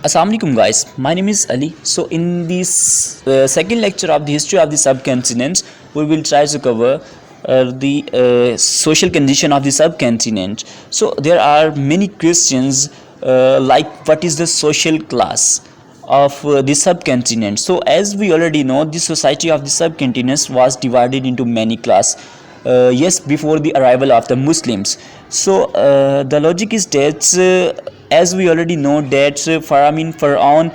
Assalamu alaikum guys, my name is Ali. So in this second lecture of the history of the subcontinent, we will try to cover the social condition of the subcontinent. So there are many questions like what is the social class of the subcontinent. So as we already know, the society of the subcontinent was divided into many classes. Yes, before the arrival of the Muslims. So the logic is that as we already know that Pharaoh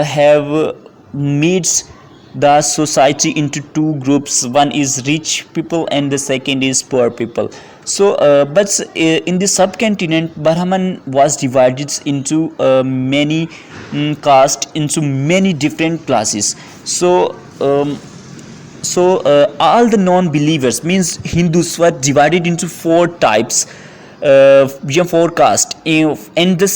have made the society into two groups. One is rich people and the second is poor people. So but in the subcontinent, Brahman was divided into many castes, into many different classes. So all the non-believers, means Hindus, were divided into four types, four castes, and the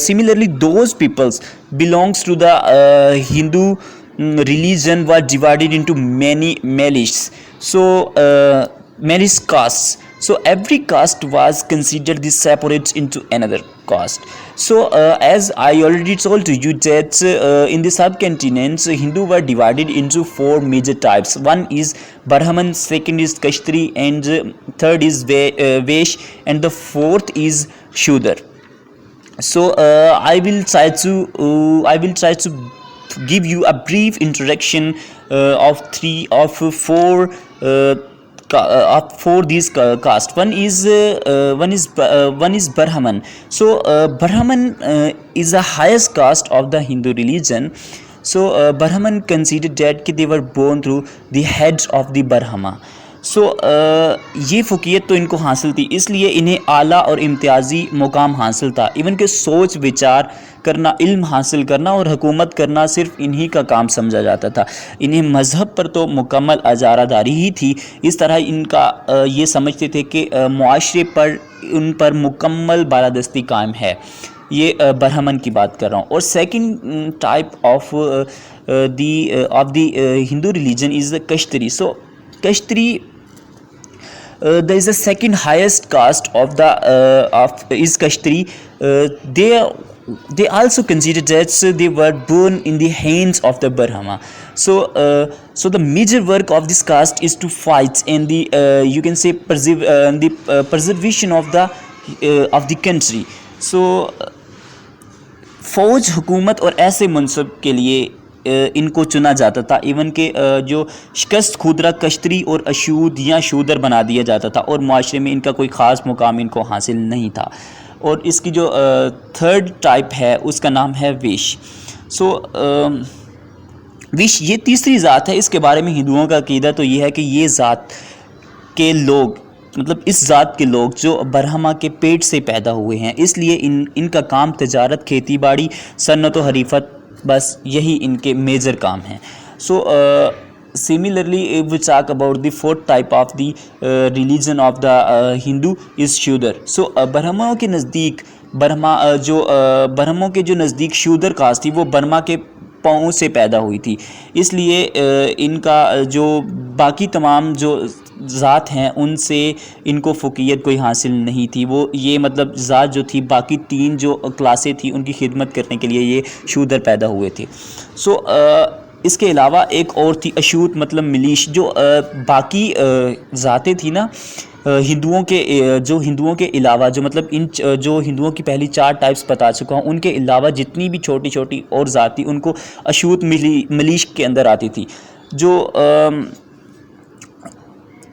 similarly those peoples belongs to the Hindu religion were divided into many malish. So malish castes. So every caste was considered this separate into another caste. So as I already told to you that in the subcontinent, Hindu were divided into four major types. One is Brahman, second is Kshatriya, and third is Vaishya, and the fourth is Shudra. So I will try to give you a brief introduction of four these castes. One is Brahman. So Brahman is the highest caste of the Hindu religion. So Brahman considered that they were born through the heads of the Brahma. सो ये फ़ुक़ियत तो इनको हासिल थी, इसलिए इन्हें आला और इम्तियाज़ी मुकाम हासिल था. इवन के सोच विचार करना, इल्म हासिल करना और हुकूमत करना सिर्फ इन्हीं का काम समझा जाता था. इन्हें मज़हब पर तो मुकम्मल अजारादारी ही थी. इस तरह इनका ये समझते थे कि मुआशरे पर उन पर मुकम्मल बालादस्ती कायम है. ये ब्राह्मण की बात कर रहा हूँ. और second type of the Hindu religion is the Kshatriya. So Kshatriya, there is the second highest caste of is Kshatriya. They also consider that they were born in the hands of the Brahma. So the major work of this caste is to fight and the you can say preservation of the country. So फौज, हुकूमत और ऐसे मनसब के लिए इनको चुना जाता था. इवन के जो शिकस्त खुदरा कश्तरी और अशूद या शूदर बना दिया जाता था और माशरे में इनका कोई ख़ास मुकाम इनको हासिल नहीं था. और इसकी जो थर्ड टाइप है उसका नाम है वेश. सो वेश ये तीसरी ज़ात है. इसके बारे में हिंदुओं का अक़ीदा तो ये है कि ये ज़ात के लोग, मतलब इस ज़ात के लोग जो ब्रह्मा के पेट से पैदा हुए हैं, इसलिए इनका काम तजारत, खेती बाड़ी, सन्नत व हरीफत, बस यही इनके मेजर काम हैं. So similarly if we talk about the fourth type of the religion of the Hindu is Shudra. So ब्रह्मों के नज़दीक ब्रह्मों के जो नज़दीक शूदर कास्ट थी वो ब्रह्मा के पाँव से पैदा हुई थी. इसलिए इनका जो बाकी तमाम जो ज़ात हैं उनसे इनको फ़ुक़ियत कोई हासिल नहीं थी. वो ये मतलब ज़ात जो थी, बाकी तीन जो क्लासें थी उनकी खिदमत करने के लिए ये शूदर पैदा हुए थे. सो इसके अलावा एक और थी अशूत, मतलब मिलीश. जो बाकी ज़ातें थी ना हिंदुओं के अलावा, जो मतलब जो हिंदुओं की पहली चार टाइप्स बता चुका हूँ, उनके अलावा जितनी भी छोटी छोटी और ज़ात थी उनको अशूत मिलीश के अंदर आती थी. जो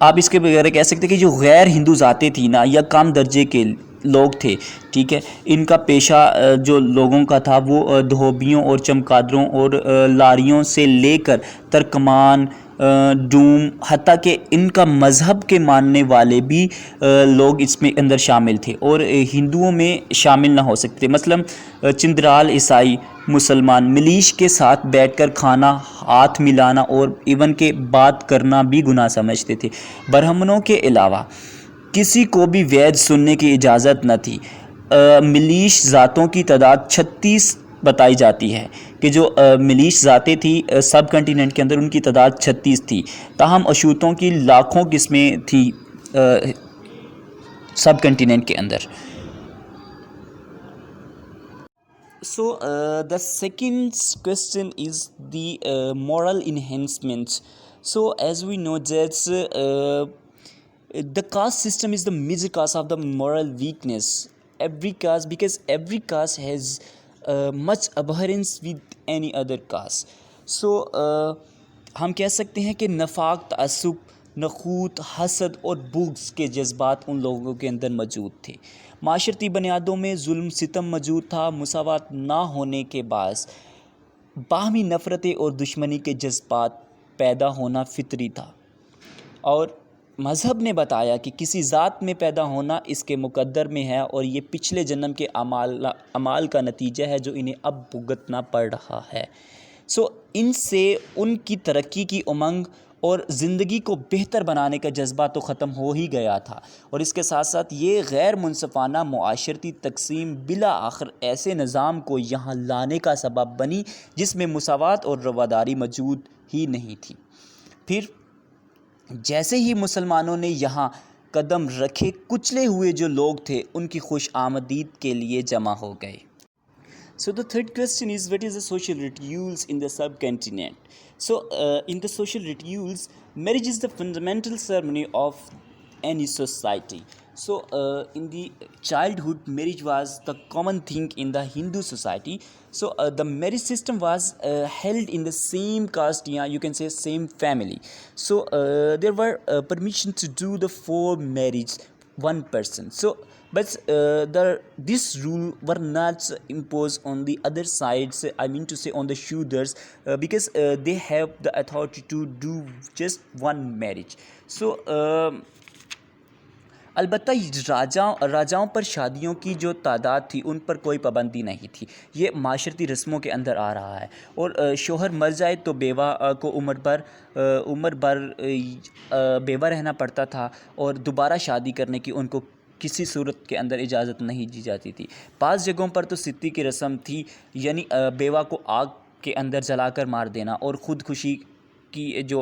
आप इसके बगैर कह सकते कि जो गैर हिंदू ज़ातें थी ना, या कम दर्जे के लोग थे, ठीक है, इनका पेशा जो लोगों का था वो धोबियों और चमगादड़ों और लारियों से लेकर तर्कमान, डूम, हत्ता कि इनका मज़हब के मानने वाले भी लोग इसमें अंदर शामिल थे और हिंदुओं में शामिल ना हो सकते. मसलन चिंद्राल ईसाई मुसलमान मिलीश के साथ बैठकर खाना, हाथ मिलाना और इवन के बात करना भी गुनाह समझते थे. ब्राह्मणों के अलावा किसी को भी वेद सुनने की इजाज़त न थी. मिलीश ज़ातों की तादाद 36 बताई जाती है कि जो मिलीश ज़ातें थी सब कंटिनेंट के अंदर, उनकी तादाद 36 थी. ताहम अशूतों की लाखों किस्में थी सब कंटिनेंट के अंदर. So the second question is the moral enhancement. So as we know that the caste system is the major cause of the moral weakness. Every caste, because every caste has much abhorrence with any other caste. So ہم کہہ سکتے ہیں کہ نفاق، تعصب، نخوت، حسد اور بغض کے جذبات ان لوگوں کے اندر موجود تھے. معاشرتی بنیادوں میں ظلم ستم موجود تھا. مساوات نہ ہونے کے باعث باہمی نفرتیں اور دشمنی کے جذبات پیدا ہونا فطری تھا. اور مذہب نے بتایا کہ کسی ذات میں پیدا ہونا اس کے مقدر میں ہے، اور یہ پچھلے جنم کے اعمال کا نتیجہ ہے جو انہیں اب بھگتنا پڑ رہا ہے. سو ان سے ان کی ترقی کی امنگ اور زندگی کو بہتر بنانے کا جذبہ تو ختم ہو ہی گیا تھا، اور اس کے ساتھ ساتھ یہ غیر منصفانہ معاشرتی تقسیم بالآخر ایسے نظام کو یہاں لانے کا سبب بنی جس میں مساوات اور رواداری موجود ہی نہیں تھی. پھر جیسے ہی مسلمانوں نے یہاں قدم رکھے، کچلے ہوئے جو لوگ تھے ان کی خوش آمدید کے لیے جمع ہو گئے. So the third question is, what is the social rituals in the subcontinent? So in the social rituals, marriage is the fundamental ceremony of any society. So in the childhood, marriage was the common thing in the Hindu society. So the marriage system was held in the same caste, yeah, you can say same family. So there were permission to do the four marriage one person. So but this rule were not imposed on the other sides, I mean to say on the Shudras, because they have the authority to do just one marriage. So البتہ راجاؤں پر شادیوں کی جو تعداد تھی ان پر کوئی پابندی نہیں تھی. یہ معاشرتی رسموں کے اندر آ رہا ہے، اور شوہر مر جائے تو بیوہ کو عمر بھر بیوہ رہنا پڑتا تھا، اور دوبارہ شادی کرنے کی ان کو کسی صورت کے اندر اجازت نہیں دی جاتی تھی. بعض جگہوں پر تو ستی کی رسم تھی، یعنی بیوہ کو آگ کے اندر جلا کر مار دینا، اور خودکشی کی جو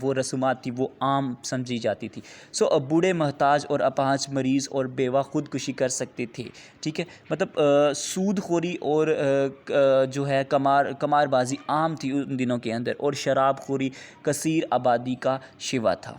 وہ رسومات تھی وہ عام سمجھی جاتی تھی. سو بوڑھے، محتاج اور اپاہج، مریض اور بیوہ خودکشی کر سکتے تھے. ٹھیک ہے، مطلب سود خوری اور جو ہے قمار بازی عام تھی ان دنوں کے اندر، اور شراب خوری کثیر آبادی کا شیوا تھا.